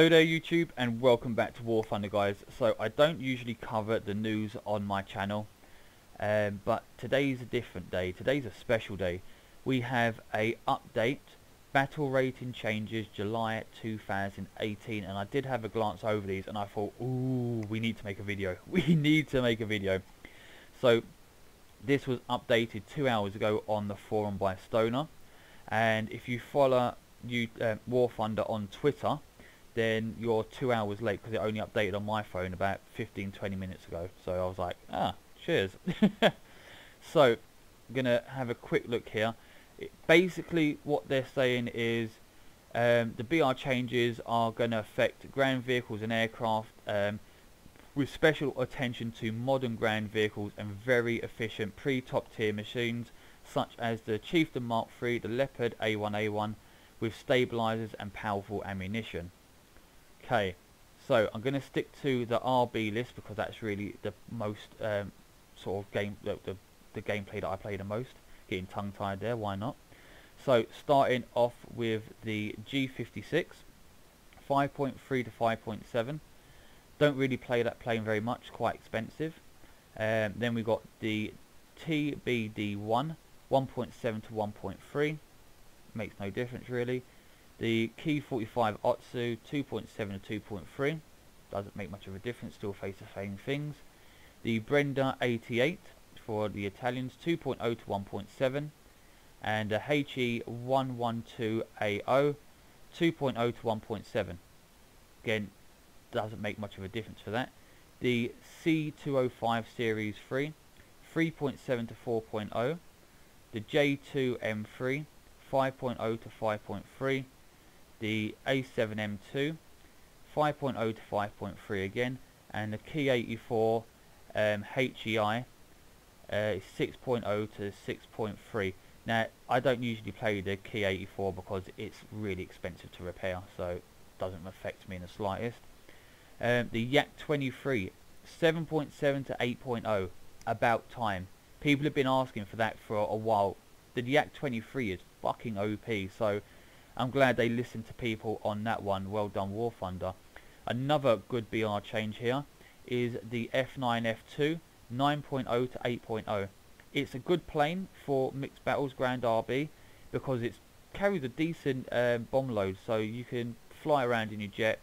Hello there YouTube, and welcome back to War Thunder, guys. So I don't usually cover the news on my channel, but today's a different day. Today's a special day. We have a update, battle rating changes July 2018, and I did have a glance over these and I thought, ooh, we need to make a video. We need to make a video. So this was updated 2 hours ago on the forum by Stoner, and if you follow War Thunder on Twitter, then you're 2 hours late because it only updated on my phone about 15-20 minutes ago. So I was like, cheers. So I'm gonna have a quick look here. Basically what they're saying is the BR changes are going to affect ground vehicles and aircraft, with special attention to modern ground vehicles and very efficient pre-top tier machines such as the Chieftain Mark III, the Leopard A1A1 with stabilizers and powerful ammunition. Okay, so I'm going to stick to the RB list because that's really the most sort of game, the gameplay that I play the most. Getting tongue tied there, why not? So starting off with the G56, 5.3 to 5.7. Don't really play that plane very much, quite expensive. Then we got the TBD1, 1.7 to 1.3. Makes no difference really. The Key 45 Otsu 2.7 to 2.3 doesn't make much of a difference, still face the same things. The Brenda 88 for the Italians 2.0 to 1.7, and the HE 112AO 2.0 to 1.7. Again, doesn't make much of a difference for that. The C205 Series 3 3.7 to 4.0, the J2M3 5.0 to 5.3, the A7M2 5.0 to 5.3 again, and the Key 84 HEI 6.0 to 6.3. Now I don't usually play the Key 84 because it's really expensive to repair, so it doesn't affect me in the slightest. The Yak 23 7.7 to 8.0, about time. People have been asking for that for a while. The Yak 23 is fucking OP, so I'm glad they listened to people on that one. Well done, War Thunder. Another good BR change here is the F9 F2 9.0 to 8.0. It's a good plane for mixed battles, ground RB, because it carries a decent bomb load, so you can fly around in your jet,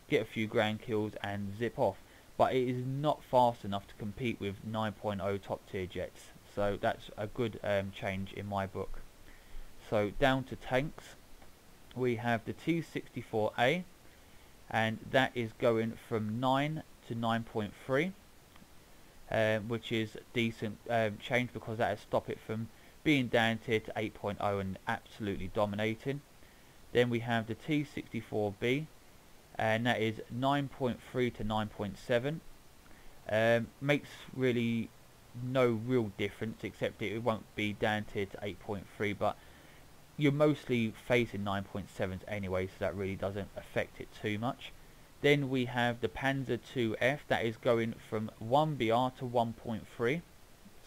get a few ground kills and zip off. But it is not fast enough to compete with 9.0 top tier jets, so that's a good change in my book. So down to tanks, we have the T64A, and that is going from 9 to 9.3, which is decent change because that has stopped it from being down tier to 8.0 and absolutely dominating. Then we have the T64B, and that is 9.3 to 9.7. Makes really no real difference, except it won't be down tier to 8.3, but you're mostly facing 9.7s anyway, so that really doesn't affect it too much. Then we have the Panzer IIF, that is going from 1BR to 1.3,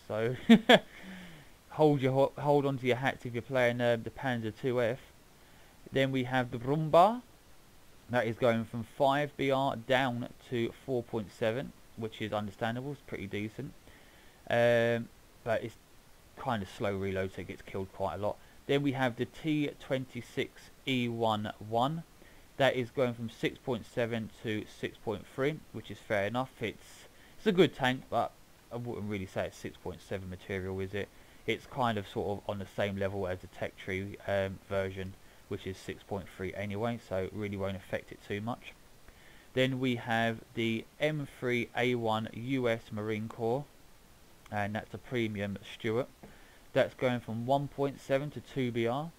so hold on to your hats if you're playing the Panzer IIF. Then we have the Rumba, that is going from 5BR down to 4.7, which is understandable, it's pretty decent, but it's kind of slow reload, so it gets killed quite a lot. Then we have the T26E11, that is going from 6.7 to 6.3, which is fair enough. It's a good tank, but I wouldn't really say it's 6.7 material, is it? It's kind of sort of on the same level as the Tech Tree version, which is 6.3 anyway, so it really won't affect it too much. Then we have the M3A1 US Marine Corps, and that's a premium Stuart. That's going from 1.7 to 2BR.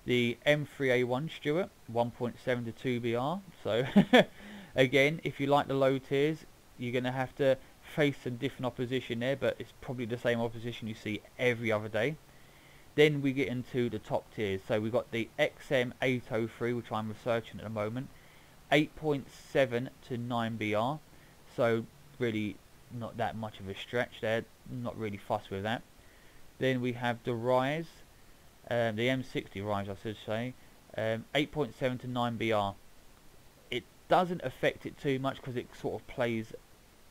The M3A1 Stuart, 1.7 to 2BR. So again, if you like the low tiers, you're going to have to face some different opposition there, but it's probably the same opposition you see every other day. Then we get into the top tiers. So we've got the XM803, which I'm researching at the moment, 8.7 to 9BR. So really not that much of a stretch there, not really fussed with that. Then we have the Rise, the M60 Rise I should say, 8.7 to 9BR. It doesn't affect it too much because it sort of plays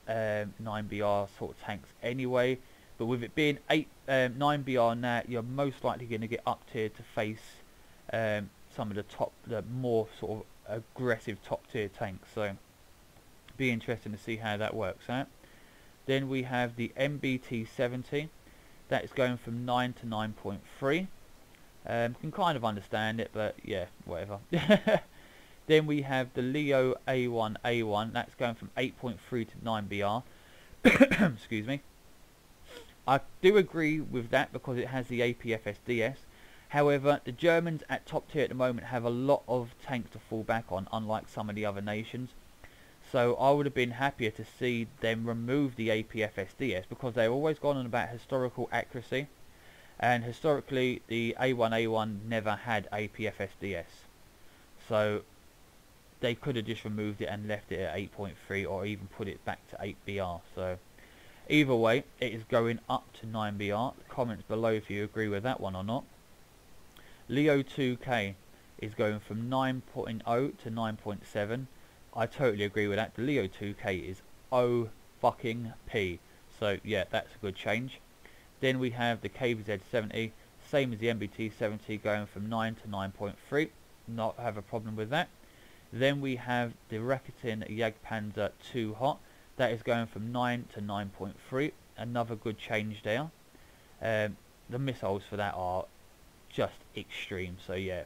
9BR sort of tanks anyway. But with it being 9BR now, you're most likely going to get up tier to face some of the more sort of aggressive top tier tanks. So be interesting to see how that works out. Then we have the MBT 70. That is going from 9 to 9.3. Can kind of understand it, but yeah, whatever. Then we have the Leo A1. That's going from 8.3 to 9BR. Excuse me. I do agree with that because it has the APFS DS. However, the Germans at top tier at the moment have a lot of tanks to fall back on, unlike some of the other nations. So I would have been happier to see them remove the APFS DS because they've always gone on about historical accuracy. And historically, the A1 never had APFS DS. So they could have just removed it and left it at 8.3 or even put it back to 8BR. So either way, it is going up to 9BR. Comments below if you agree with that one or not. Leo 2K is going from 9.0 to 9.7. I totally agree with that. The Leo 2K is O fucking P. So yeah, that's a good change. Then we have the KVZ 70, same as the MBT 70, going from 9 to 9.3. Not have a problem with that. Then we have the Rakuten Jagdpanzer 2 Hot. That is going from 9 to 9.3. Another good change there. The missiles for that are just extreme. So yeah,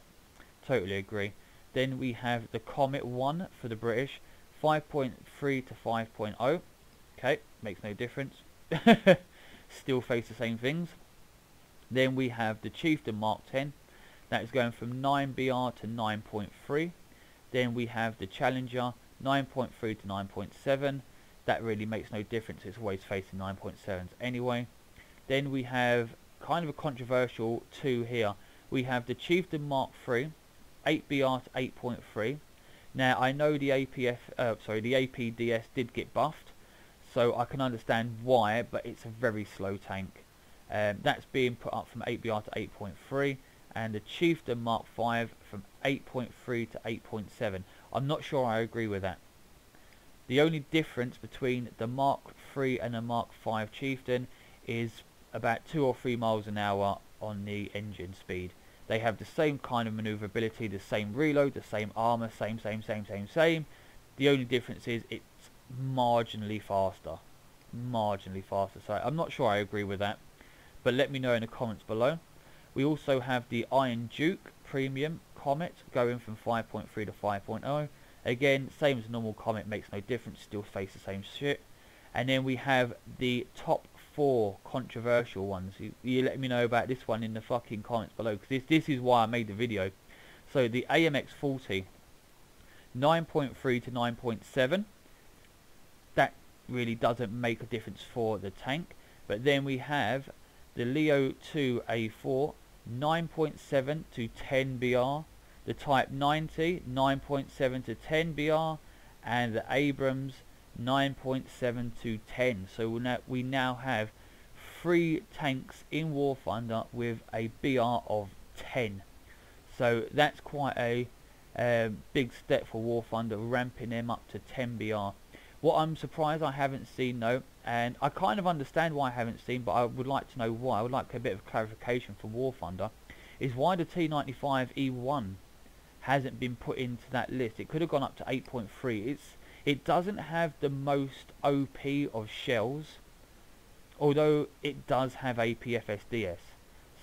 totally agree. Then we have the Comet 1 for the British, 5.3 to 5.0. Okay, makes no difference. Still face the same things. Then we have the Chieftain Mark 10. That is going from 9BR to 9.3. Then we have the Challenger 9.3 to 9.7. That really makes no difference. It's always facing 9.7s anyway. Then we have kind of a controversial 2 here. We have the Chieftain Mark 3. 8BR to 8.3. Now I know the the APDS did get buffed, so I can understand why, but it's a very slow tank. That's being put up from 8BR to 8.3, and the Chieftain Mark 5 from 8.3 to 8.7. I'm not sure I agree with that. The only difference between the Mark 3 and the Mark 5 Chieftain is about 2 or 3 miles an hour on the engine speed. They have the same kind of maneuverability, the same reload, the same armor, same. The only difference is it's marginally faster. So I'm not sure I agree with that, but let me know in the comments below. We also have the Iron Duke Premium Comet going from 5.3 to 5.0. Again, same as normal Comet, makes no difference, still face the same shit. And then we have the top 4 controversial ones. You let me know about this one in the fucking comments below, because this is why I made the video. So the AMX 40, 9.3 to 9.7. That really doesn't make a difference for the tank. But then we have the Leo 2 A4, 9.7 to 10 BR. The Type 90, 9.7 to 10 BR. And the Abrams, 9.7 to 10. So we now have 3 tanks in War Thunder with a BR of 10. So that's quite a big step for War Thunder, ramping them up to 10 BR. What I'm surprised I haven't seen though, and I kind of understand why I haven't seen, but I would like to know why, I would like a bit of clarification from War Thunder, is why the T95 E1 hasn't been put into that list. It could have gone up to 8.3. It doesn't have the most OP of shells, although it does have APFS DS.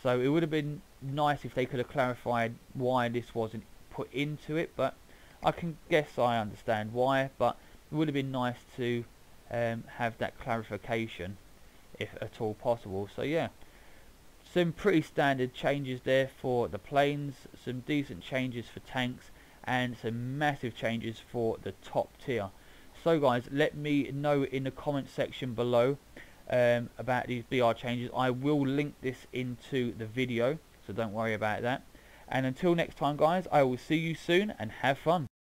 So it would have been nice if they could have clarified why this wasn't put into it, but I can guess I understand why, but it would have been nice to have that clarification if at all possible. So yeah, some pretty standard changes there for the planes, some decent changes for tanks, and some massive changes for the top tier. So guys, let me know in the comment section below about these BR changes. I will link this into the video, so don't worry about that. And until next time guys, I will see you soon and have fun.